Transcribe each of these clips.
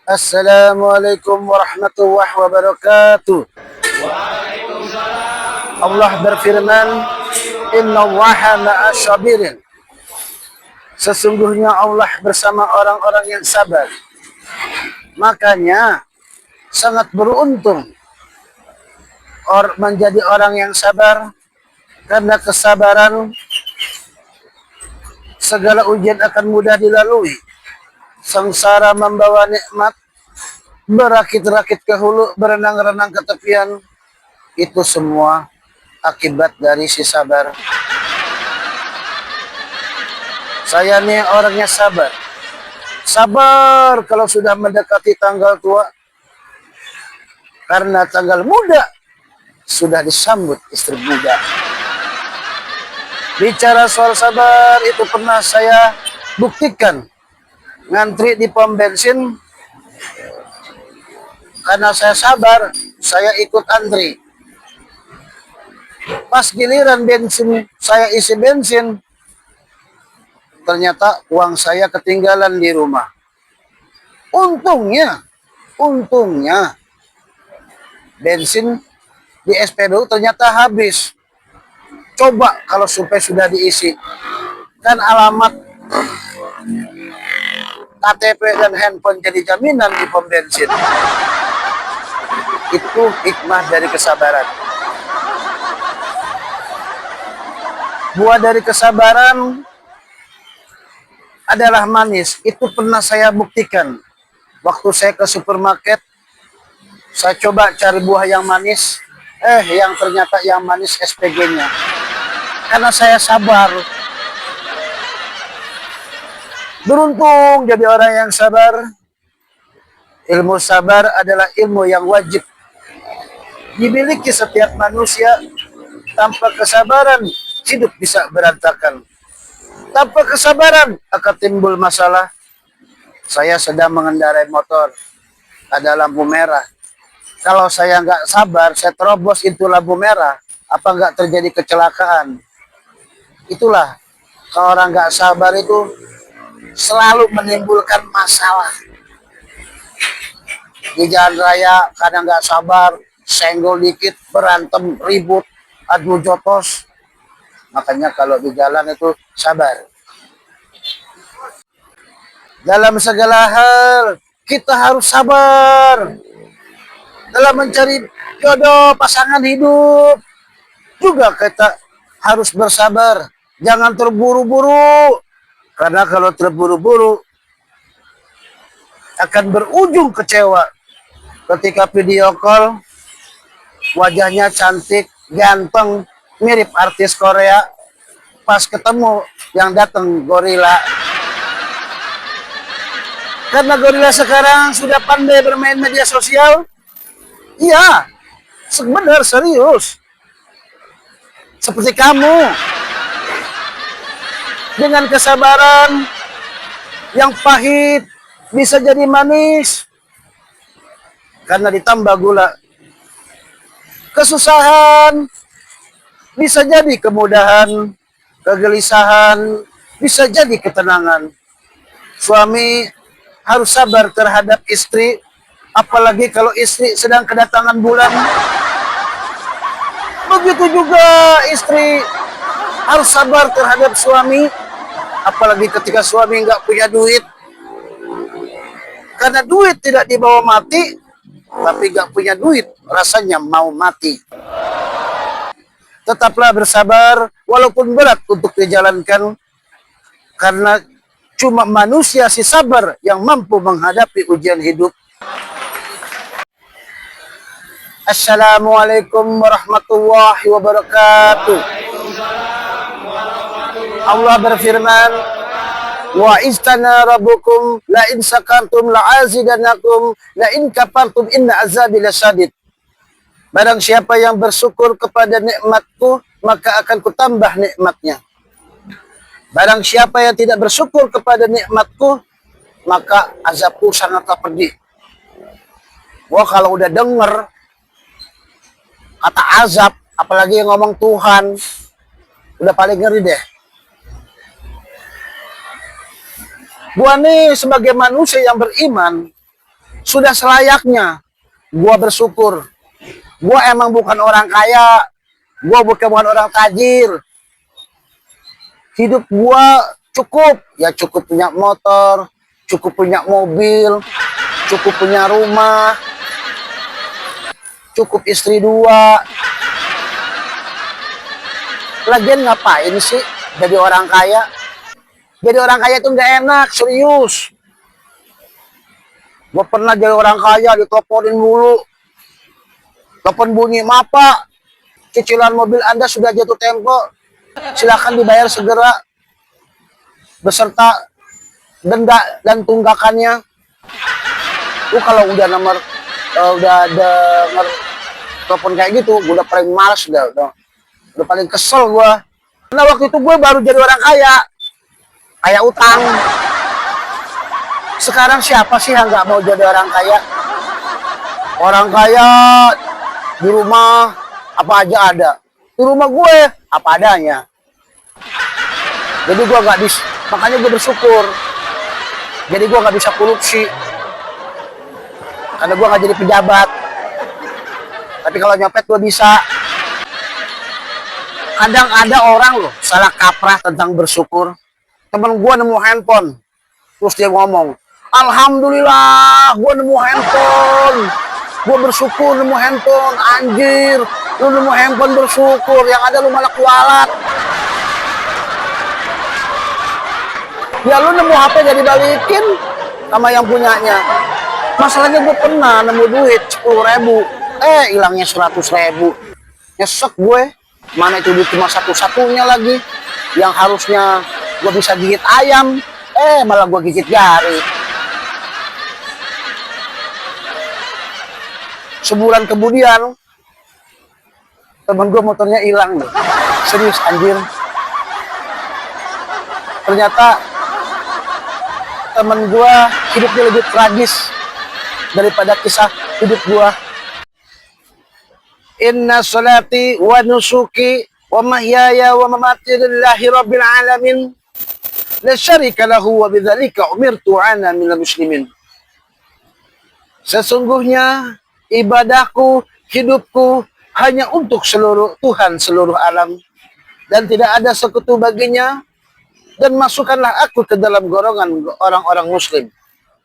Assalamualaikum warahmatullahi wabarakatuh. Allah berfirman, Innallaha ma'asyabirin. Sesungguhnya Allah bersama orang-orang yang sabar. Makanya sangat beruntung menjadi orang yang sabar, karena kesabaran segala ujian akan mudah dilalui. Sengsara membawa nikmat, berakit-rakit ke hulu, berenang-renang ke tepian. Itu semua akibat dari si sabar. Saya nih orangnya sabar. Sabar kalau sudah mendekati tanggal tua. Karena tanggal muda sudah disambut istri muda. Bicara soal sabar itu pernah saya buktikan. Ngantri di pom bensin, karena saya sabar, saya ikut antri. Pas giliran bensin, saya isi bensin, ternyata uang saya ketinggalan di rumah. Untungnya, bensin di SPBU ternyata habis. Coba kalau supaya sudah diisi, kan alamat KTP dan handphone jadi jaminan di pom bensin. Itu hikmah dari kesabaran. Buah dari kesabaran adalah manis. Itu pernah saya buktikan. Waktu saya ke supermarket, saya coba cari buah yang manis. Yang ternyata yang manis SPG-nya. Karena saya sabar. Beruntung jadi orang yang sabar. Ilmu sabar adalah ilmu yang wajib dimiliki setiap manusia. Tanpa kesabaran, hidup bisa berantakan. Tanpa kesabaran akan timbul masalah. Saya sedang mengendarai motor, ada lampu merah. Kalau saya nggak sabar, saya terobos itu lampu merah, apa nggak terjadi kecelakaan? Itulah, kalau orang nggak sabar itu selalu menimbulkan masalah. Di jalan raya kadang nggak sabar, senggol dikit, berantem, ribut, adu jotos. Makanya kalau di jalan itu sabar. Dalam segala hal kita harus sabar. Dalam mencari jodoh, pasangan hidup juga kita harus bersabar. Jangan terburu-buru. Karena kalau terburu-buru akan berujung kecewa. Ketika video call, wajahnya cantik, ganteng, mirip artis Korea. Pas ketemu yang datang gorila. Karena gorila sekarang sudah pandai bermain media sosial. Iya, sebenarnya serius. Seperti kamu. Dengan kesabaran yang pahit bisa jadi manis. Karena ditambah gula. Kesusahan bisa jadi kemudahan. Kegelisahan bisa jadi ketenangan. Suami harus sabar terhadap istri. Apalagi kalau istri sedang kedatangan bulan. Begitu juga istri harus sabar terhadap suami. Apalagi ketika suami nggak punya duit. Karena duit tidak dibawa mati, tapi nggak punya duit, rasanya mau mati. Tetaplah bersabar, walaupun berat untuk dijalankan. Karena cuma manusia si sabar yang mampu menghadapi ujian hidup. Assalamualaikum warahmatullahi wabarakatuh. Allah berfirman, wa istana rabbukum la in sakartum la azidanakum la in kafartum inna azabi lasyadid. Barang siapa yang bersyukur kepada nikmatku, maka akan kutambah nikmatnya. Barang siapa yang tidak bersyukur kepada nikmatku, maka azabku sangatlah pedih. Wah, kalau udah denger kata azab, apalagi yang ngomong Tuhan, udah paling ngeri deh. Gua nih sebagai manusia yang beriman, Sudah selayaknya gua bersyukur. Gua emang bukan orang kaya, gua bukan orang tajir. Hidup gua cukup, ya cukup punya motor, cukup punya mobil, cukup punya rumah, cukup istri 2. Lagian ngapain sih jadi orang kaya? Jadi orang kaya itu nggak enak, serius. Gue pernah jadi orang kaya, diteleponin mulu. Telepon bunyi, "Maaf Pak, cicilan mobil Anda sudah jatuh tempo. Silakan dibayar segera beserta denda dan tunggakannya." Lu kalau udah udah denger telepon kayak gitu, gue udah paling males, udah paling kesel gue. Karena waktu itu gue baru jadi orang kaya, kaya utang. Sekarang siapa sih yang nggak mau jadi orang kaya? Orang kaya di rumah apa aja ada. Di rumah gue apa adanya. Jadi gue nggak bisa, makanya gue bersyukur. Jadi gue nggak bisa korupsi, karena gue nggak jadi pejabat. Tapi kalau nyopet gue bisa. Kadang ada orang loh salah kaprah tentang bersyukur. Temen gue nemu handphone, terus dia ngomong, "Alhamdulillah, gue nemu handphone. Gue bersyukur nemu handphone." Anjir, lu nemu handphone bersyukur, yang ada lu malah kualat. Ya lu nemu HP jadi balikin sama yang punyanya. Masalahnya gue pernah nemu duit 10.000, hilangnya 100.000. Nyesek gue. Mana itu duit cuma satu-satunya lagi, yang harusnya gue bisa gigit ayam, malah gue gigit jari. Sebulan kemudian temen gue motornya hilang loh. Serius anjir. Ternyata temen gue hidupnya lebih tragis daripada kisah hidup gue. Inna salati wa nusuki wa mahyaya wa mamati lillahi rabbil alamin la syarika lahu wa bidzalika umirtu ana minal muslimin. Sesungguhnya ibadahku, hidupku hanya untuk seluruh Tuhan seluruh alam, dan tidak ada sekutu baginya, dan masukkanlah aku ke dalam golongan orang-orang muslim.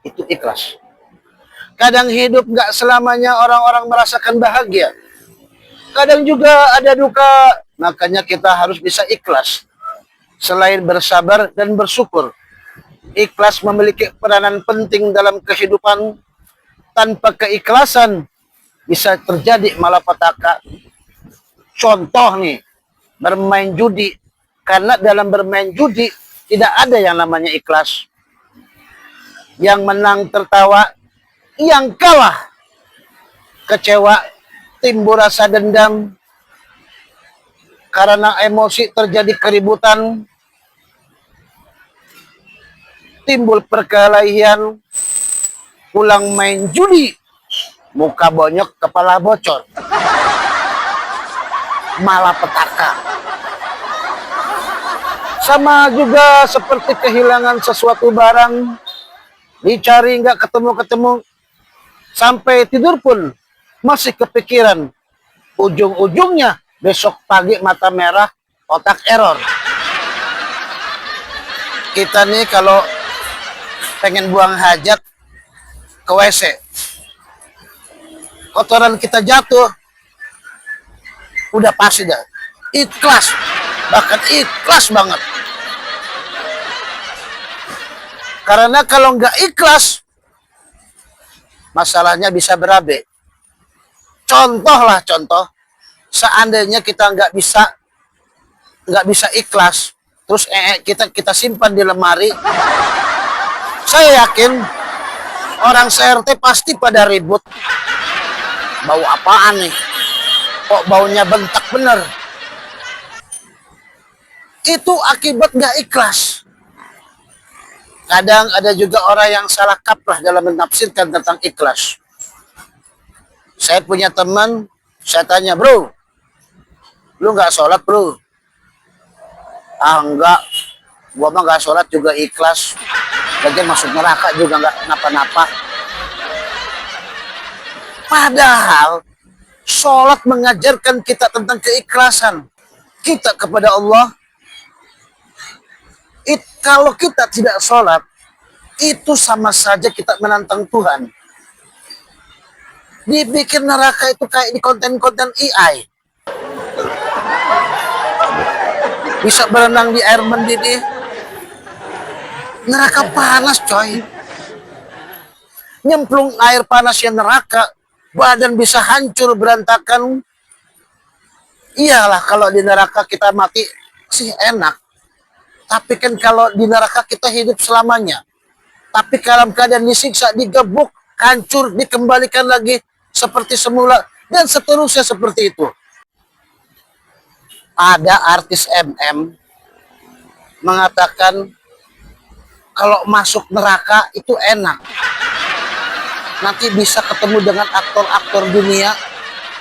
Itu ikhlas. Kadang hidup gak selamanya orang-orang merasakan bahagia. Kadang juga ada duka, makanya kita harus bisa ikhlas. Selain bersabar dan bersyukur, ikhlas memiliki peranan penting dalam kehidupan. Tanpa keikhlasan bisa terjadi malapetaka. Contoh nih, bermain judi. Karena dalam bermain judi tidak ada yang namanya ikhlas. Yang menang tertawa, yang kalah kecewa, timbul rasa dendam, karena emosi terjadi keributan, timbul perkelahian, pulang main judi, muka bonyok, kepala bocor, malapetaka. Sama juga seperti kehilangan sesuatu barang, dicari nggak ketemu-ketemu, sampai tidur pun masih kepikiran. Ujung-ujungnya besok pagi mata merah, otak error. Kita nih kalau pengen buang hajat ke WC, kotoran kita jatuh, udah pasti dah ikhlas, bahkan ikhlas banget. Karena kalau nggak ikhlas, masalahnya bisa berabe. Contoh, seandainya kita nggak bisa ikhlas, terus kita simpan di lemari, saya yakin orang CRT pasti pada ribut. Bau apaan nih? Kok baunya bentak bener? Itu akibat nggak ikhlas. Kadang ada juga orang yang salah kaprah dalam menafsirkan tentang ikhlas. Saya punya teman, saya tanya, "Bro, lu nggak sholat, bro?" "Ah, enggak, gua mah nggak sholat juga ikhlas. Lagian masuk neraka juga nggak napa-napa." Padahal sholat mengajarkan kita tentang keikhlasan kita kepada Allah. Kalau kita tidak sholat, itu sama saja kita menantang Tuhan. Dibikin neraka itu kayak di konten-konten AI. Bisa berenang di air mendidih. Neraka panas, coy. Nyemplung air panas yang neraka, badan bisa hancur berantakan. Iyalah kalau di neraka kita mati sih enak. Tapi kan kalau di neraka kita hidup selamanya. Tapi dalam keadaan disiksa, digebuk, hancur, dikembalikan lagi seperti semula, dan seterusnya seperti itu. Ada artis MM mengatakan kalau masuk neraka itu enak. Nanti bisa ketemu dengan aktor-aktor dunia,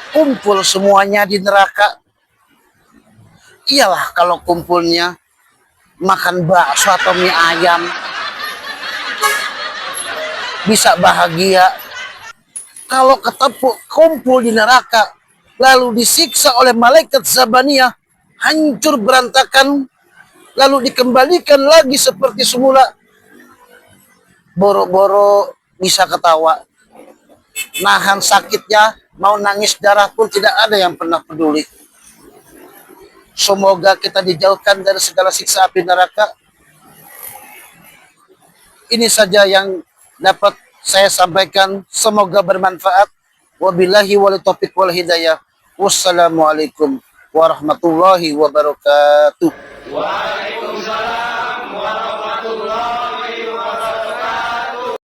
kumpul semuanya di neraka. Iyalah kalau kumpulnya makan bakso atau mie ayam, bisa bahagia. Kalau ketemu kumpul di neraka, lalu disiksa oleh malaikat Zabaniyah, hancur berantakan, lalu dikembalikan lagi seperti semula, boro-boro bisa ketawa. Nahan sakitnya, mau nangis darah pun tidak ada yang pernah peduli. Semoga kita dijauhkan dari segala siksa api neraka. Ini saja yang dapat saya sampaikan. Semoga bermanfaat. Wabillahi wal taufiq wal hidayah. Wassalamualaikum warahmatullahi wabarakatuh.